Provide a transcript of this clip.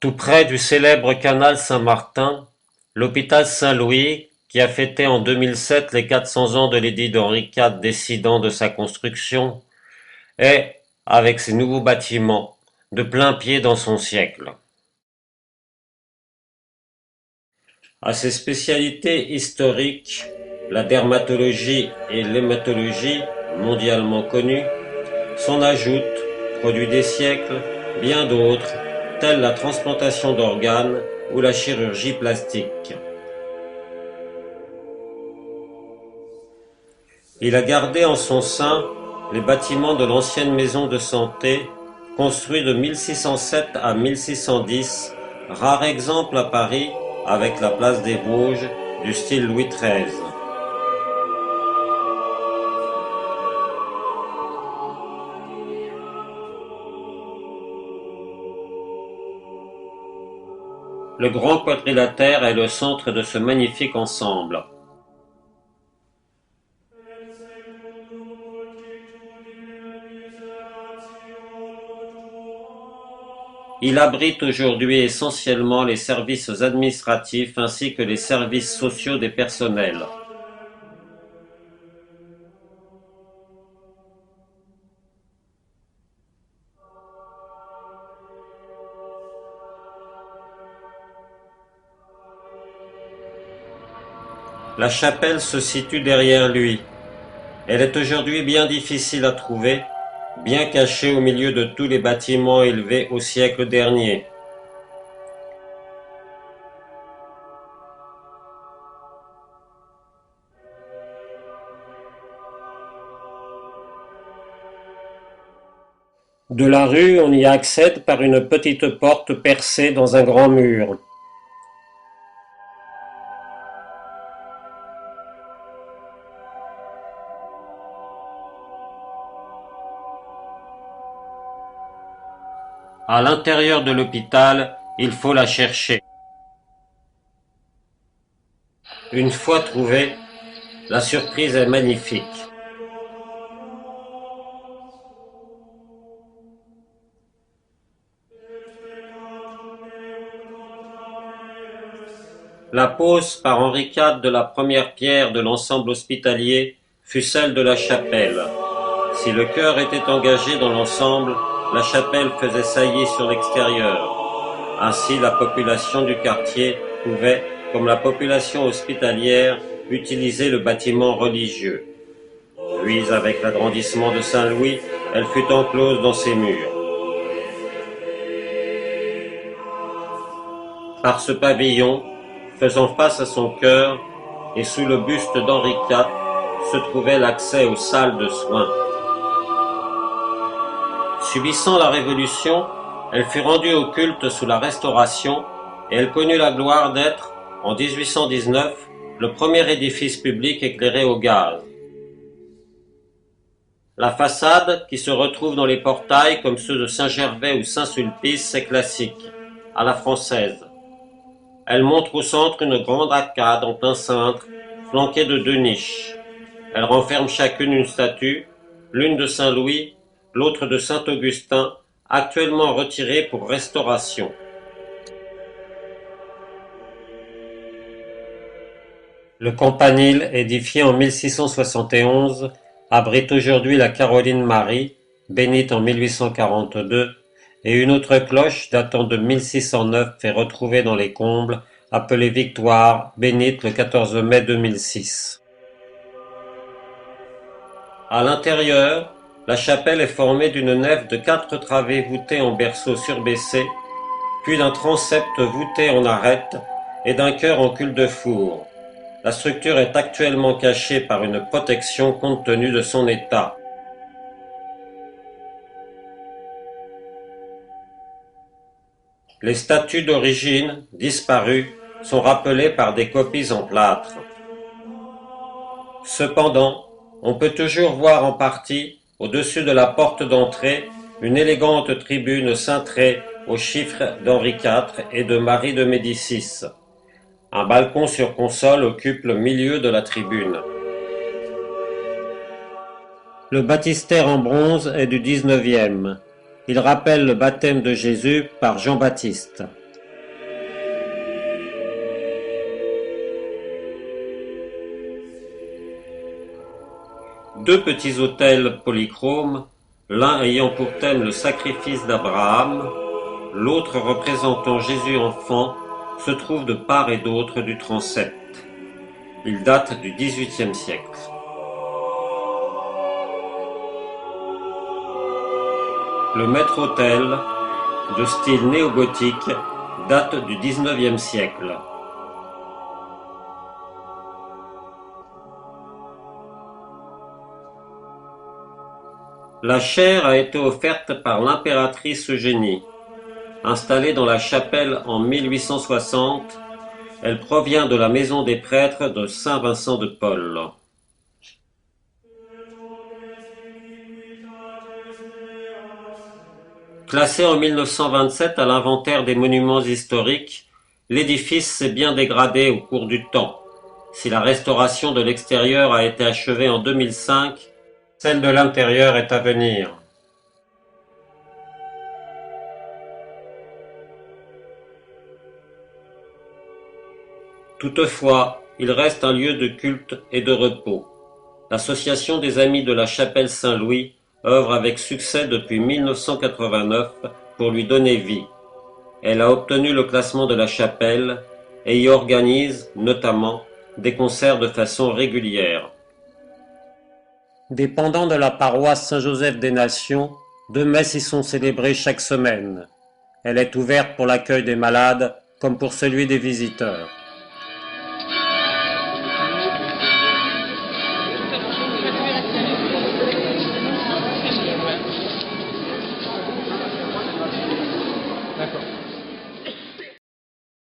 Tout près du célèbre canal Saint-Martin, l'hôpital Saint-Louis, qui a fêté en 2007 les 400 ans de l'édit d'Henri IV décidant de sa construction, est, avec ses nouveaux bâtiments, de plain-pied dans son siècle. À ses spécialités historiques, la dermatologie et l'hématologie, mondialement connues, s'en ajoutent, produits des siècles, bien d'autres, telles la transplantation d'organes ou la chirurgie plastique. Il a gardé en son sein les bâtiments de l'ancienne maison de santé, construit de 1607 à 1610, rare exemple à Paris avec la place des Vosges du style Louis XIII. Le grand quadrilatère est le centre de ce magnifique ensemble. Il abrite aujourd'hui essentiellement les services administratifs ainsi que les services sociaux des personnels. La chapelle se situe derrière lui. Elle est aujourd'hui bien difficile à trouver, bien cachée au milieu de tous les bâtiments élevés au siècle dernier. De la rue, on y accède par une petite porte percée dans un grand mur. À l'intérieur de l'hôpital, il faut la chercher. Une fois trouvée, la surprise est magnifique. La pose par Henri IV de la première pierre de l'ensemble hospitalier fut celle de la chapelle. Si le chœur était engagé dans l'ensemble, la chapelle faisait saillie sur l'extérieur. Ainsi, la population du quartier pouvait, comme la population hospitalière, utiliser le bâtiment religieux. Puis, avec l'agrandissement de Saint-Louis, elle fut enclose dans ses murs. Par ce pavillon, faisant face à son chœur, et sous le buste d'Henri IV, se trouvait l'accès aux salles de soins. Subissant la Révolution, elle fut rendue au culte sous la Restauration et elle connut la gloire d'être, en 1819, le premier édifice public éclairé au gaz. La façade, qui se retrouve dans les portails comme ceux de Saint-Gervais ou Saint-Sulpice, est classique, à la française. Elle montre au centre une grande arcade en plein cintre, flanquée de 2 niches. Elle renferme chacune une statue, l'une de Saint-Louis, l'autre de Saint-Augustin, actuellement retirée pour restauration. Le campanile, édifié en 1671, abrite aujourd'hui la Caroline Marie, bénite en 1842, et une autre cloche datant de 1609 est retrouvée dans les combles, appelée Victoire, bénite le 14 mai 2006. À l'intérieur, la chapelle est formée d'une nef de 4 travées voûtées en berceau surbaissé, puis d'un transept voûté en arête et d'un chœur en cul-de-four. La structure est actuellement cachée par une protection compte tenu de son état. Les statues d'origine, disparues, sont rappelées par des copies en plâtre. Cependant, on peut toujours voir en partie, au-dessus de la porte d'entrée, une élégante tribune cintrée aux chiffres d'Henri IV et de Marie de Médicis. Un balcon sur console occupe le milieu de la tribune. Le baptistère en bronze est du XIXe. Il rappelle le baptême de Jésus par Jean-Baptiste. Deux petits autels polychromes, l'un ayant pour thème le sacrifice d'Abraham, l'autre représentant Jésus enfant, se trouvent de part et d'autre du transept. Ils datent du XVIIIe siècle. Le maître-autel, de style néogothique, date du XIXe siècle. La chaire a été offerte par l'impératrice Eugénie. Installée dans la chapelle en 1860, elle provient de la maison des prêtres de Saint-Vincent de Paul. Classé en 1927 à l'inventaire des monuments historiques, l'édifice s'est bien dégradé au cours du temps. Si la restauration de l'extérieur a été achevée en 2005, celle de l'intérieur est à venir. Toutefois, il reste un lieu de culte et de repos. L'Association des Amis de la Chapelle Saint-Louis œuvre avec succès depuis 1989 pour lui donner vie. Elle a obtenu le classement de la chapelle et y organise, notamment, des concerts de façon régulière. Dépendant de la paroisse Saint-Joseph des Nations, 2 messes y sont célébrées chaque semaine. Elle est ouverte pour l'accueil des malades comme pour celui des visiteurs. D'accord.